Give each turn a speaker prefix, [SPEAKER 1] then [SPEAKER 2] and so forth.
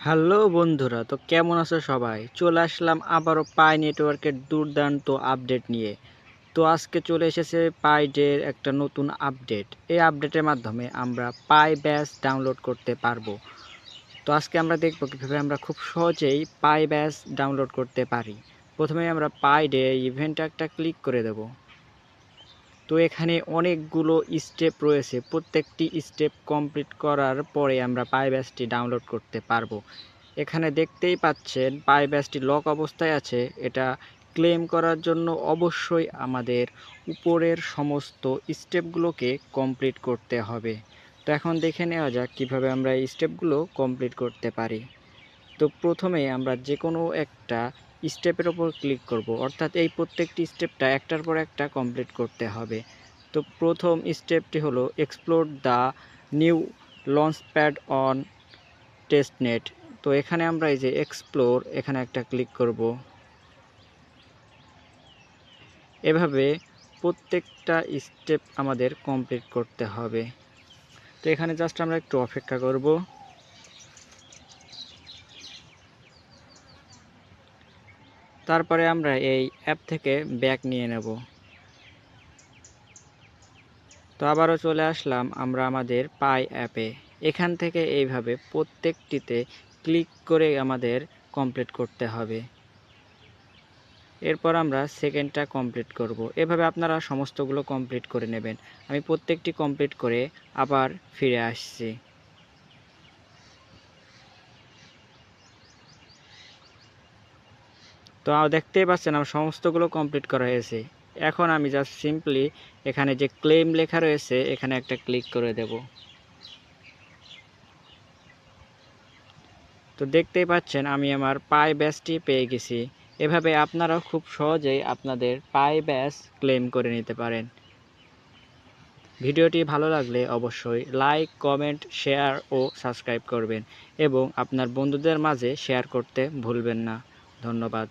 [SPEAKER 1] Hello বন্ধুরা, তো কেমন আছো সবাই? চলে আসলাম আবারও পাই নেটওয়ার্কের দুর্দান্ত আপডেট নিয়ে। তো আজকে চলে এসেছে পাইডের একটা নতুন আপডেট। এই আপডেটের মাধ্যমে আমরা পাই ব্যাচ ডাউনলোড করতে পারবো। তো আজকে আমরা দেখব কীভাবে আমরা খুব সহজেই পাই ব্যাচ ডাউনলোড করতে পারি। প্রথমে আমরা পাইডে ইভেন্টে একটা ক্লিক করে দেব। তো এখানে অনেকগুলো স্টেপ রয়েছে, প্রত্যেকটি স্টেপ কমপ্লিট করার পরে আমরা পাই ব্যাচটি ডাউনলোড করতে পারবো। এখানে দেখতেই পাচ্ছেন পাই ব্যাচটি লক অবস্থায় আছে। এটা ক্লেম করার জন্য অবশ্যই আমাদের উপরের সমস্ত স্টেপগুলোকে কমপ্লিট করতে হবে। তো এখন দেখে নেওয়া যাক কীভাবে আমরা এই স্টেপগুলো কমপ্লিট করতে পারি। তো প্রথমে আমরা যে কোনো একটা স্টেপের ওপর ক্লিক করব, অর্থাৎ এই প্রত্যেকটি স্টেপটা একটার পর একটা কমপ্লিট করতে হবে। তো প্রথম স্টেপটি হলো explore the new launchpad on testnet. তো এখানে আমরা এই যে এক্সপ্লোর এখানে একটা ক্লিক করব। এভাবে প্রত্যেকটা স্টেপ আমাদের কমপ্লিট করতে হবে। তো এখানে জাস্ট আমরা একটু অপেক্ষা করব। তারপরে আমরা এই অ্যাপ থেকে ব্যাক নিয়ে নেব। তো আবারও চলে আসলাম আমরা আমাদের পাই অ্যাপে। এখান থেকে এইভাবে প্রত্যেকটিতে ক্লিক করে আমাদের কমপ্লিট করতে হবে। এরপর আমরা সেকেন্ডটা কমপ্লিট করব। এভাবে আপনারা সমস্তগুলো কমপ্লিট করে নেবেন। আমি প্রত্যেকটি কমপ্লিট করে আবার ফিরে আসছি। তো দেখতেই পাচ্ছেন আমার সমস্তগুলো কমপ্লিট করা হয়েছে। এখন আমি জাস্ট সিম্পলি এখানে যে ক্লেম লেখা রয়েছে এখানে একটা ক্লিক করে দেব। তো দেখতেই পাচ্ছেন আমি আমার পাই ব্যাচটি পেয়ে গেছি। এভাবে আপনারাও খুব সহজেই আপনাদের পাই ব্যাচ ক্লেম করে নিতে পারেন। ভিডিওটি ভালো লাগলে অবশ্যই লাইক, কমেন্ট, শেয়ার ও সাবস্ক্রাইব করবেন এবং আপনার বন্ধুদের মাঝে শেয়ার করতে ভুলবেন না। ধন্যবাদ।